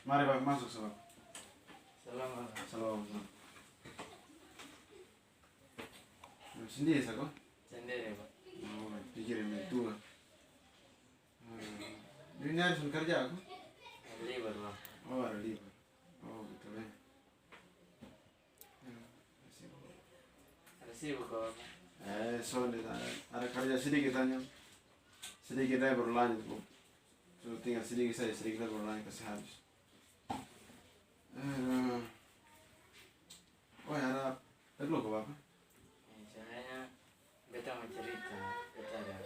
Mari Pak masuk sobat. Salam. Salam. Sendiri sako? Sendiri Pak. Oh, pikirin itu. Ini hari sun kerja aku? Libur Pak. Oh, ada libur. Oh, betul ya. Ada sibuk kok Pak. Soalnya ada kerja sedikit hanya. Sedikit aja baru lanjut Bu. So, tinggal sedikit saja, sedikit baru lanjut kasih habis. Oh, ada perlu ke Bapak? Soalnya beta mau cerita, beta ada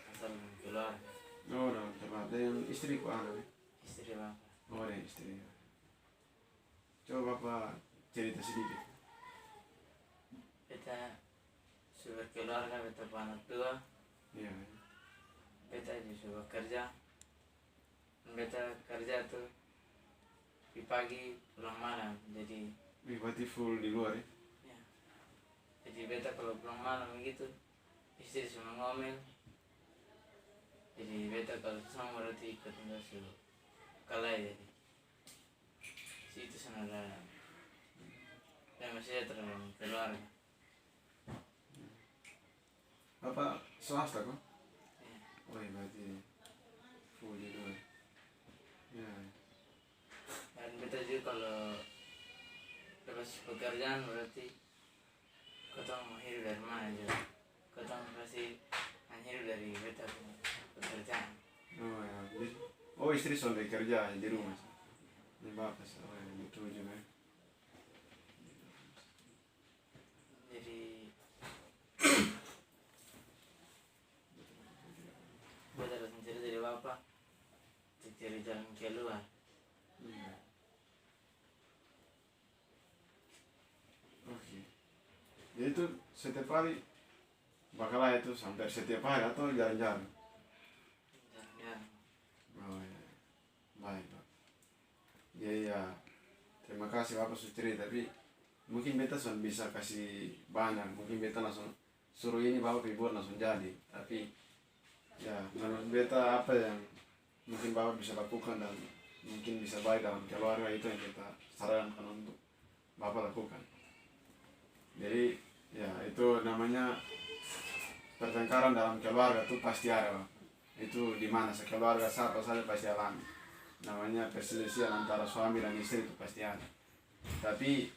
masalah dengan keluarga. Oh, ada tempat yang istri ku anak. Istri Bapak. Oh, ada istri. Coba Bapak cerita sedikit. Beta sudah keluarga, beta punya anak dua. Iya. Beta juga kerja. Beta kerja tuh di pagi pulang malam, jadi Berarti full di luar ya? ya. Jadi beta kalau pulang malam begitu, istri cuma ngomel. Jadi beta kalau sama berarti ikut enggak suruh kalah jadi. Situ sana ada yang masih terlalu keluarga. Bapak swasta kok? Ya. Oh, iya berarti full di luar. Ya. Dan beta juga kalau lepas pekerjaan berarti kita mau hidup dari mana juga. Kita pasti hidup dari beta punya pekerjaan. Oh ya, jadi oh istri sudah kerja di rumah. Ini Bapak oh ya, betul juga. Jadi beta harus mencari dari bapak, cari jalan keluar. Iya. Oke. Jadi itu setiap hari bakal itu sampai setiap hari atau jalan-jalan? Jalan-jalan. Oh ya, baik Pak. Ya, terima kasih Bapak sudah cerita, tapi mungkin beta sudah bisa kasih banyak, mungkin beta langsung suruh ini Bapak buat langsung jadi, tapi ya menurut beta apa yang mungkin Bapak bisa lakukan dan mungkin bisa baik dalam keluarga itu yang kita sarankan untuk Bapak lakukan. Jadi ya itu namanya pertengkaran dalam keluarga itu pasti ada Bapak. Itu di mana sekeluarga siapa saja pasti alami. Namanya perselisihan antara suami dan istri itu pasti ada. Tapi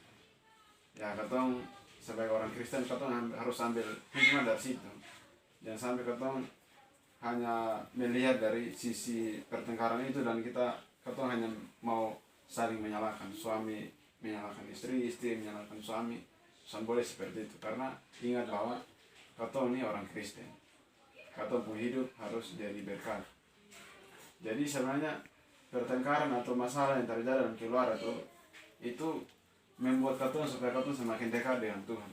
ya katong sebagai orang Kristen katong harus ambil hikmah dari situ. Jangan sampai katong hanya melihat dari sisi pertengkaran itu dan katong hanya mau saling menyalahkan, suami menyalahkan istri, istri menyalahkan suami. Jangan boleh seperti itu karena ingat bahwa katong ini orang Kristen. Katong pun hidup harus jadi berkat. Jadi sebenarnya pertengkaran atau masalah yang terjadi dalam keluarga itu membuat katong supaya katong semakin dekat dengan Tuhan.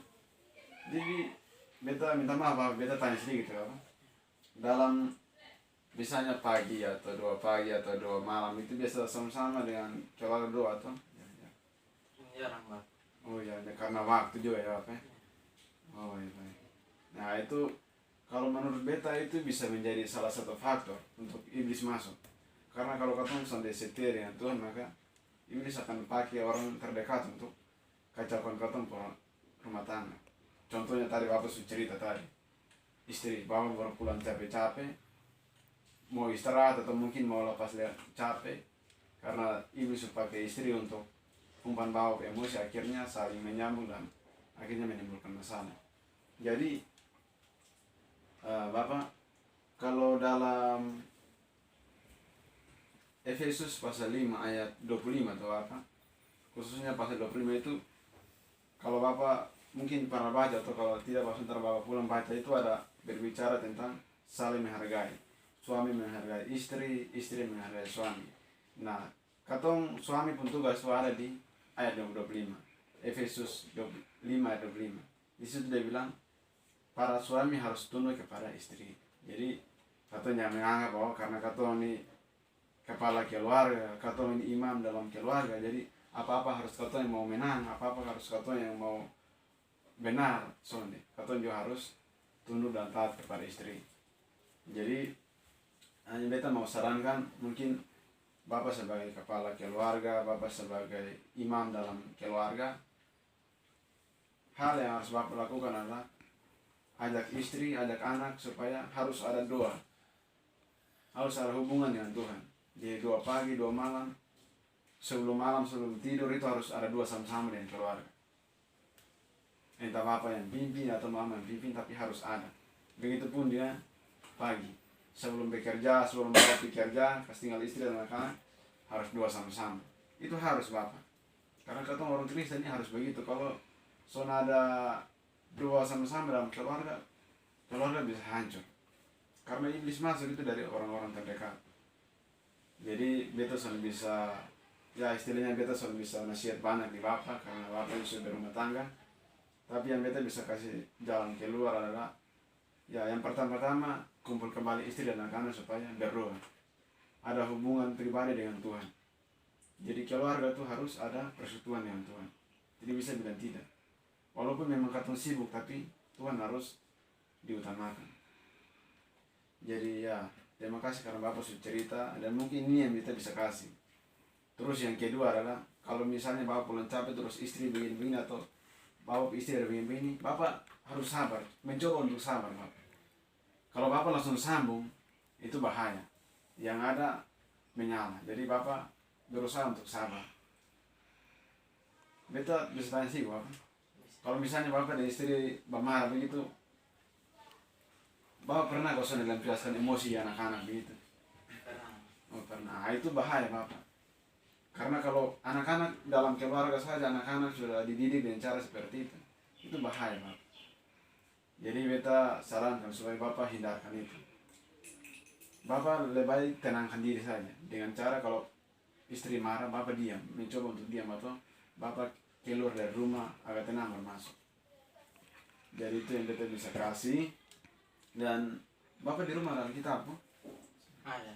Jadi beta minta maaf Bapak, beta tanya sedikit ya Bapak. Dalam misalnya pagi atau 2 pagi atau 2 malam itu biasa sama-sama dengan keluarga dua atau? Jarang Pak. Oh ya, karena waktu juga ya Bapak. Oh iya baik. Nah itu kalau menurut beta itu bisa menjadi salah satu faktor untuk iblis masuk. Karena kalau katong sampai setia dengan Tuhan maka iblis akan pakai orang terdekat untuk kacaukan katong rumah tangga. Contohnya tadi Bapak sudah cerita tadi. Istri Bapak baru pulang capek-capek, mau istirahat atau mungkin mau lepas lihat capek. Karena iblis pakai istri untuk umpan Bapak emosi akhirnya saling menyambung dan akhirnya menimbulkan masalah. Jadi Bapak kalau dalam Efesus pasal 5 ayat 25 atau apa khususnya pasal 25 itu kalau Bapak mungkin pernah baca atau kalau tidak pas ntar Bapak pulang baca itu ada berbicara tentang saling menghargai, suami menghargai istri, istri menghargai suami. Nah katong suami pun tugas itu ada di ayat 25 Efesus 5 ayat 25. Di situ dia bilang para suami harus tunduk kepada istri. Jadi katong jangan menganggap bahwa karena katong ini kepala keluarga, katong ini imam dalam keluarga, jadi apa-apa harus katong yang mau menang, apa-apa harus katong yang mau benar. Soalnya katong juga harus tunduk dan taat kepada istri. Jadi hanya beta mau sarankan mungkin Bapak sebagai kepala keluarga, Bapak sebagai imam dalam keluarga, hal yang harus Bapak lakukan adalah ajak istri, ajak anak supaya harus ada doa. Harus ada hubungan dengan Tuhan. Di doa pagi, doa malam, sebelum malam, sebelum tidur itu harus ada doa sama-sama dengan keluarga. Entah Bapak yang pimpin atau Mama yang pimpin, tapi harus ada. Begitupun dia pagi. Sebelum bekerja, sebelum Bapak bekerja, pas tinggal istri dan anak-anak, harus doa sama-sama. Itu harus Bapak. Karena kata orang Kristen ini harus begitu. Kalau soalnya ada doa sama-sama dalam keluarga, keluarga bisa hancur. Karena iblis masuk itu dari orang-orang terdekat. Jadi beta sudah bisa, ya istilahnya beta sudah bisa nasihat banyak di Bapak, karena Bapak itu sudah berumah tangga. Tapi yang beta bisa kasih jalan keluar adalah, ya yang pertama-tama kumpul kembali istri dan anak-anak supaya berdoa. Ada hubungan pribadi dengan Tuhan. Jadi keluarga itu harus ada persekutuan dengan Tuhan. Jadi bisa bilang tidak. Walaupun memang katong sibuk, tapi Tuhan harus diutamakan. Jadi ya, terima kasih karena Bapak sudah cerita, dan mungkin ini yang kita bisa kasih. Terus yang kedua adalah, kalau misalnya Bapak pulang capek terus istri begini-begini atau Bapak istri ada begini-begini, Bapak harus sabar, mencoba untuk sabar Bapak. Kalau Bapak langsung sambung, itu bahaya. Yang ada menyala. Jadi Bapak berusaha untuk sabar. Beta bisa tanya sih Bapak. Kalau misalnya Bapak dan istri bermarah begitu, Bapak pernah kok melampiaskan emosi anak-anak begitu? Pernah. Oh pernah. Itu bahaya Bapak. Karena kalau anak-anak dalam keluarga saja, anak-anak sudah dididik dengan cara seperti itu bahaya Bapak. Jadi beta sarankan supaya Bapak hindarkan itu. Bapak lebih baik tenangkan diri saja. Dengan cara kalau istri marah, Bapak diam. Mencoba untuk diam atau Bapak keluar dari rumah agak tenang bermasuk. Jadi itu yang beta bisa kasih. Dan Bapak di rumah dalam kitab apa? Ada,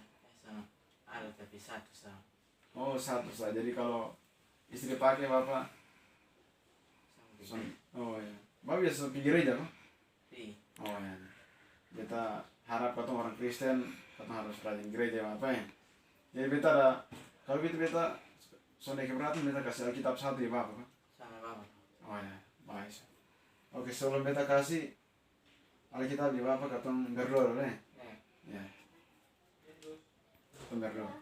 ada tapi satu sama. Oh satu saja. Jadi kalau istri pakai Bapak, oh ya. Bapak biasa pergi gereja kok? Oh ya. Beta harap katong orang Kristen, katong harus rajin gereja apa ya. Jadi beta ada, kalau gitu beta sonde keberatan beta kasih Alkitab satu ya Bapak. Sama Bapak. Oh ya, baik. Oke, sebelum beta kasih Alkitab di Bapak, katong berdoa deh. Ya. Katong berdoa.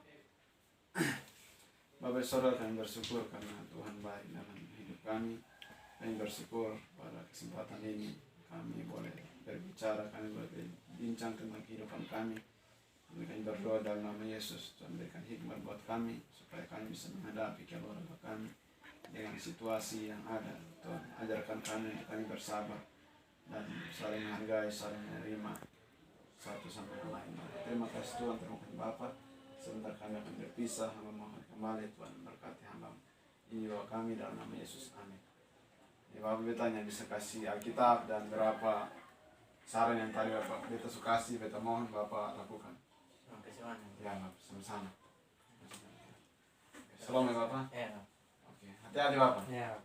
Bapak saudara, kami bersyukur karena Tuhan baik dalam hidup kami. Kami bersyukur pada kesempatan ini kami boleh berbicara, kami boleh berbincang tentang kehidupan kami. Kami berdoa dalam nama Yesus, Tuhan berikan hikmat buat kami supaya kami bisa menghadapi keluarga kami dengan situasi yang ada. Tuhan ajarkan kami bersabar dan saling menghargai, saling menerima satu sama lain. Terima kasih Tuhan, terima kasih Bapak. Sebentar kami akan berpisah, hamba mohon kembali Tuhan berkati hamba. Ini doa kami dalam nama Yesus, amin. Ya, Bapak betanya bisa kasih Alkitab dan berapa saran yang tadi Bapak beta suka kasih, beta mohon Bapak lakukan. Terima kasih banyak. Ya Bapak, sama-sama. Salam ya Bapak. Ya. Oke, hati-hati Bapak. Ya.